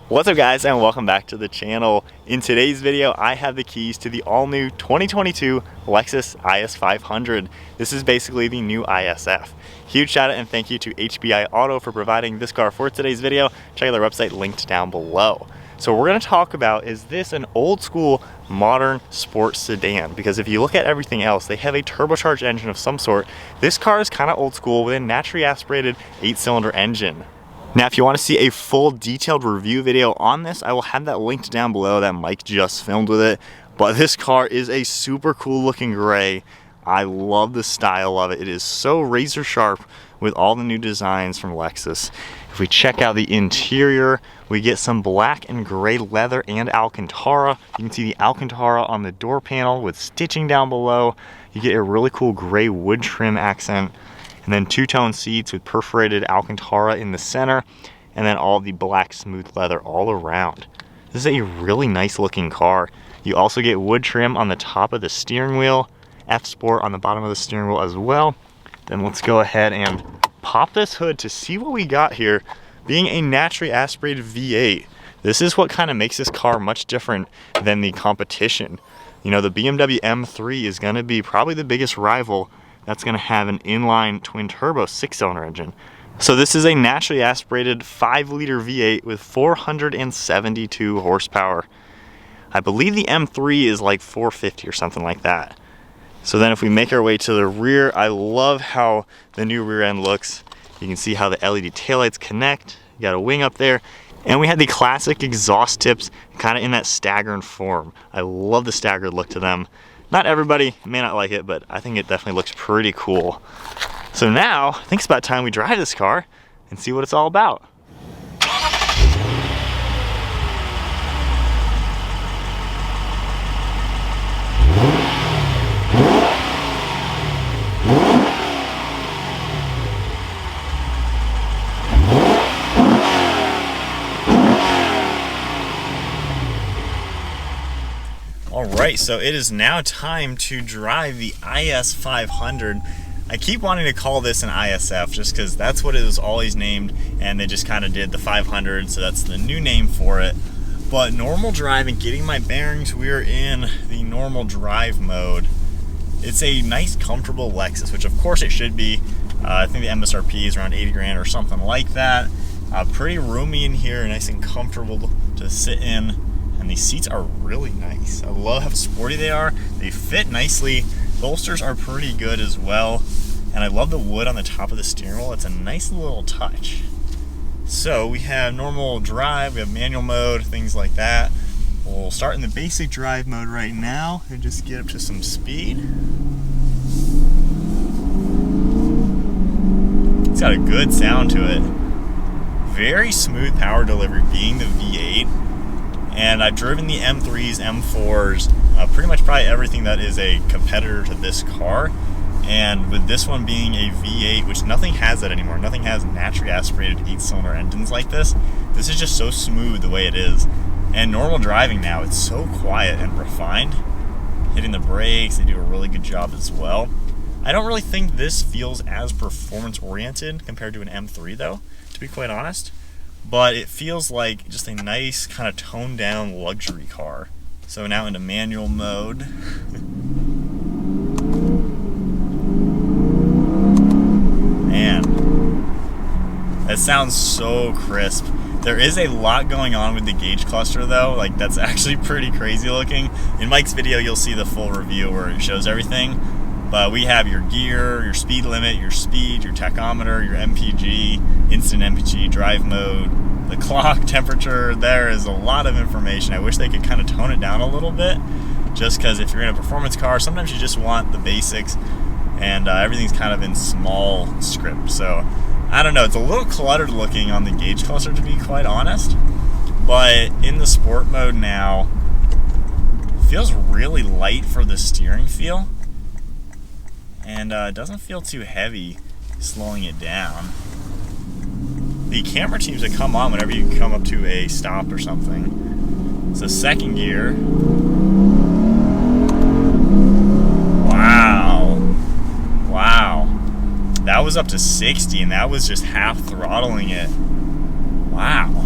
What's up guys, and welcome back to the channel. In today's video, I have the keys to the all-new 2022 Lexus IS500. This is basically the new ISF. Huge shout out and thank you to HBI Auto for providing this car for today's video. Check out their website linked down below. So what we're going to talk about, is this an old school modern sports sedan? Because if you look at everything else, they have a turbocharged engine of some sort. This car is kind of old school with a naturally aspirated 8-cylinder engine. Now, if you want to see a full detailed review video on this, I will have that linked down below that Mike just filmed with it. But this car is a super cool looking gray. I love the style of it. It is so razor sharp with all the new designs from Lexus. If we check out the interior, we get some black and gray leather and Alcantara. You can see the Alcantara on the door panel with stitching down below. You get a really cool gray wood trim accent. And then two-tone seats with perforated Alcantara in the center, and then all the black smooth leather all around. This is a really nice looking car. You also get wood trim on the top of the steering wheel, F Sport on the bottom of the steering wheel as well. Then let's go ahead and pop this hood to see what we got here. Being a naturally aspirated V8, this is what kind of makes this car much different than the competition. You know, the BMW M3 is going to be probably the biggest rival that's going to have an inline twin turbo 6-cylinder engine. So this is a naturally aspirated 5-liter V8 with 472 horsepower. I believe the M3 is like 450 or something like that. So then if we make our way to the rear, I love how the new rear end looks. You can see how the LED taillights connect. You got a wing up there. And we had the classic exhaust tips kind of in that staggered form. I love the staggered look to them. Not everybody may not like it, but I think it definitely looks pretty cool. So now, I think it's about time we drive this car and see what it's all about. Alright, so it is now time to drive the IS500. I keep wanting to call this an ISF just because that's what it was always named, and they just kind of did the 500, so that's the new name for it. But normal driving, getting my bearings, we are in the normal drive mode. It's a nice, comfortable Lexus, which of course it should be. I think the MSRP is around 80 grand or something like that. Pretty roomy in here, nice and comfortable to sit in. And these seats are really nice. I love how sporty they are. They fit nicely. Bolsters are pretty good as well. And I love the wood on the top of the steering wheel. It's a nice little touch. So we have normal drive, we have manual mode, things like that. We'll start in the basic drive mode right now and just get up to some speed. It's got a good sound to it. Very smooth power delivery being the V8. And I've driven the M3s, M4s, pretty much probably everything that is a competitor to this car. And with this one being a V8, which nothing has that anymore, nothing has naturally aspirated 8-cylinder engines like this. This is just so smooth the way it is. And normal driving now, it's so quiet and refined. Hitting the brakes, they do a really good job as well. I don't really think this feels as performance oriented compared to an M3 though, to be quite honest. But it feels like just a nice kind of toned down luxury car. So now into manual mode. Man, that sounds so crisp. There is a lot going on with the gauge cluster though, like that's actually pretty crazy looking. In Mike's video you'll see the full review where it shows everything. But we have your gear, your speed limit, your speed, your tachometer, your MPG, instant MPG, drive mode, the clock, temperature. There is a lot of information. I wish they could kind of tone it down a little bit, just because if you're in a performance car, sometimes you just want the basics, and everything's kind of in small script. So I don't know, it's a little cluttered looking on the gauge cluster to be quite honest, but in the sport mode now, it feels really light for the steering feel. And it doesn't feel too heavy slowing it down. The camera seems to come on whenever you come up to a stop or something. So second gear. Wow. Wow. That was up to 60 and that was just half throttling it. Wow.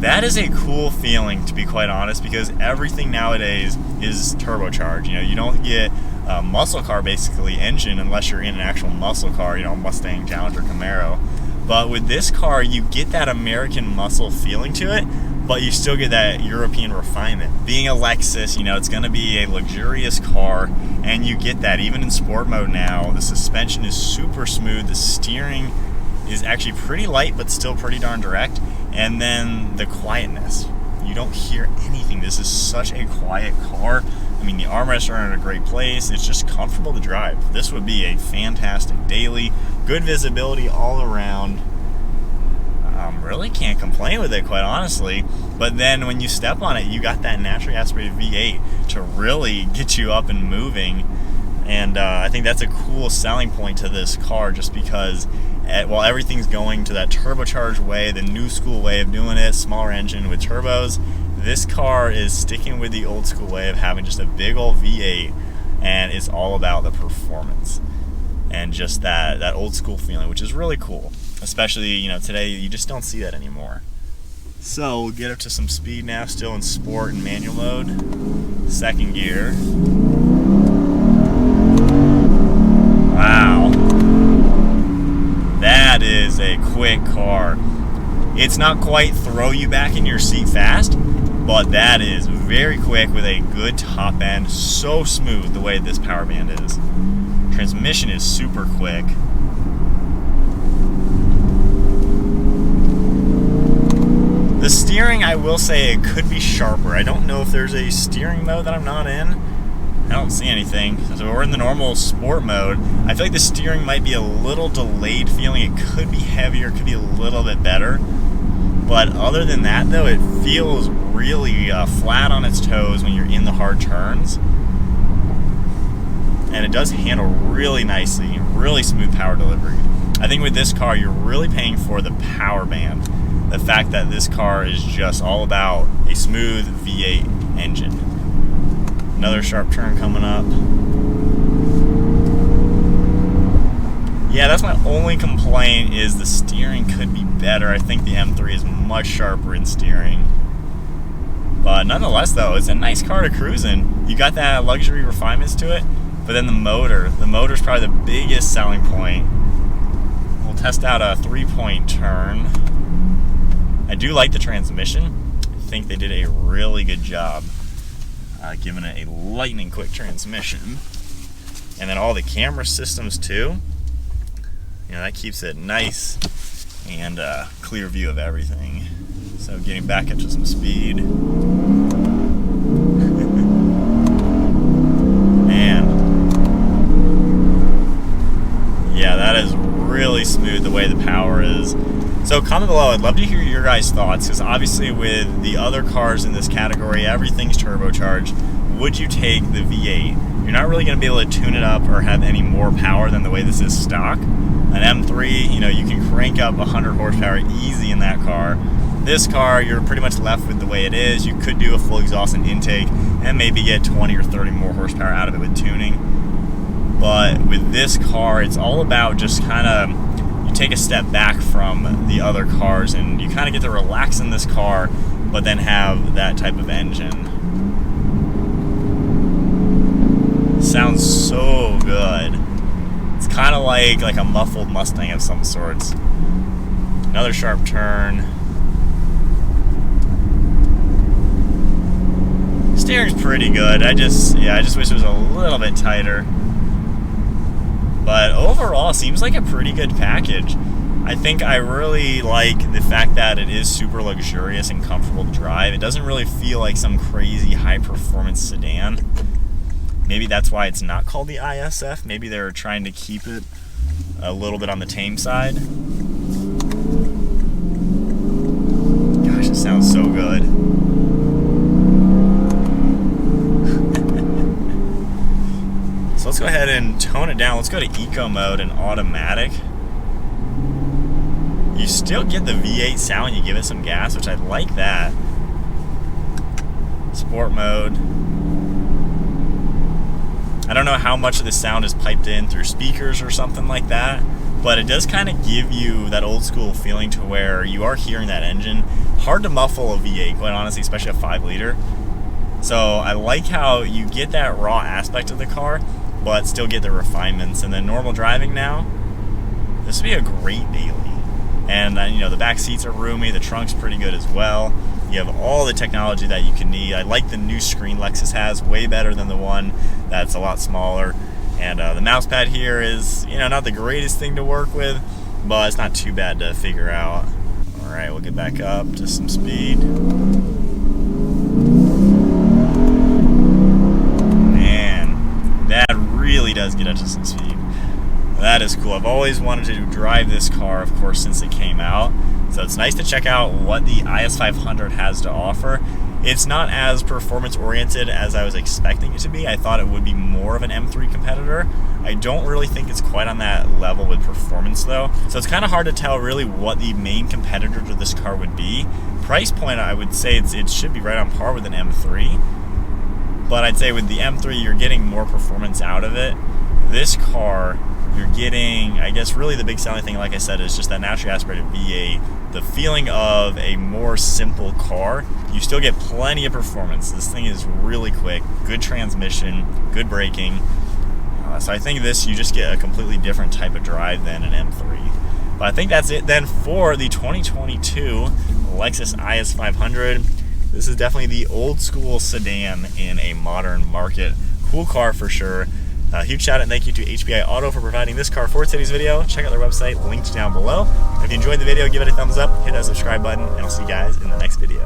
That is a cool feeling, to be quite honest, because everything nowadays is turbocharged. You know, you don't get a muscle car basically engine unless you're in an actual muscle car, you know, Mustang, Challenger, Camaro. But with this car, you get that American muscle feeling to it, but you still get that European refinement. Being a Lexus, you know, it's going to be a luxurious car, and you get that even in sport mode now. The suspension is super smooth. The steering is actually pretty light, but still pretty darn direct. And then the quietness. You don't hear anything. This is such a quiet car. I mean, the armrests are in a great place. It's just comfortable to drive. This would be a fantastic daily. Good visibility all around. Really can't complain with it, quite honestly. But then when you step on it, you got that naturally aspirated V8 to really get you up and moving. And I think that's a cool selling point to this car, just because while everything's going to that turbocharged way, the new school way of doing it, smaller engine with turbos, this car is sticking with the old school way of having just a big old V8, and it's all about the performance and just that old school feeling, which is really cool. Especially, you know, today you just don't see that anymore. So we'll get up to some speed now, still in sport and manual mode. Second gear. Wow. That is a quick car. It's not quite throw you back in your seat fast, but that is very quick with a good top end. So smooth the way this power band is. Transmission is super quick. The steering, I will say, it could be sharper. I don't know if there's a steering mode that I'm not in. I don't see anything. So we're in the normal sport mode. I feel like the steering might be a little delayed feeling. It could be heavier, it could be a little bit better. But other than that, though, it feels really flat on its toes when you're in the hard turns. And it does handle really nicely, really smooth power delivery. I think with this car, you're really paying for the power band. The fact that this car is just all about a smooth V8 engine. Another sharp turn coming up. Yeah, that's my only complaint, is the steering could be better. I think the M3 is much sharper in steering. But nonetheless, though, it's a nice car to cruise in. You got that luxury refinements to it, but then the motor's probably the biggest selling point. We'll test out a 3-point turn. I do like the transmission. I think they did a really good job giving it a lightning quick transmission. And then all the camera systems too. You know, that keeps it nice and clear view of everything. So getting back up to some speed. Man. Yeah, that is really smooth the way the power is. So comment below, I'd love to hear your guys' thoughts, because obviously with the other cars in this category, everything's turbocharged. Would you take the V8? You're not really going to be able to tune it up or have any more power than the way this is stock. An M3, you know, you can crank up 100 horsepower easy in that car. This car, you're pretty much left with the way it is. You could do a full exhaust and intake and maybe get 20 or 30 more horsepower out of it with tuning. But with this car, it's all about just kind of, take a step back from the other cars and you kind of get to relax in this car, but then have that type of engine. Sounds so good. It's kind of like a muffled Mustang of some sorts. Another sharp turn. Steering's pretty good. I just wish it was a little bit tighter. But overall, seems like a pretty good package. I think I really like the fact that it is super luxurious and comfortable to drive. It doesn't really feel like some crazy high-performance sedan. Maybe that's why it's not called the ISF. Maybe they're trying to keep it a little bit on the tame side. Gosh, it sounds so good. So let's go ahead and tone it down. Let's go to eco mode and automatic. You still get the V8 sound when you give it some gas, which I like that. Sport mode. I don't know how much of the sound is piped in through speakers or something like that, but it does kind of give you that old school feeling to where you are hearing that engine. hard to muffle a V8, quite honestly, especially a 5-liter. So I like how you get that raw aspect of the car, but still get the refinements. And then normal driving now, this would be a great daily. And you know, the back seats are roomy, the trunk's pretty good as well. You have all the technology that you can need. I like the new screen Lexus has, way better than the one that's a lot smaller. And the mouse pad here is, you know, not the greatest thing to work with, but it's not too bad to figure out. All right, we'll get back up to some speed. Man, that really does get up to some speed. That is cool. I've always wanted to drive this car, of course, since it came out. So it's nice to check out what the IS500 has to offer. It's not as performance oriented as I was expecting it to be. I thought it would be more of an M3 competitor. I don't really think it's quite on that level with performance though. So it's kind of hard to tell really what the main competitor to this car would be. Price point, I would say it should be right on par with an M3. But I'd say with the M3, you're getting more performance out of it. This car, you're getting, I guess really the big selling thing, like I said, is just that naturally aspirated V8, the feeling of a more simple car. You still get plenty of performance. This thing is really quick, good transmission, good braking. So I think this, you just get a completely different type of drive than an M3. But I think that's it then for the 2022 Lexus IS500. This is definitely the old school sedan in a modern market. Cool car for sure. Huge shout out and thank you to HPI Auto for providing this car for today's video. Check out their website, linked down below. If you enjoyed the video, give it a thumbs up, hit that subscribe button, and I'll see you guys in the next video.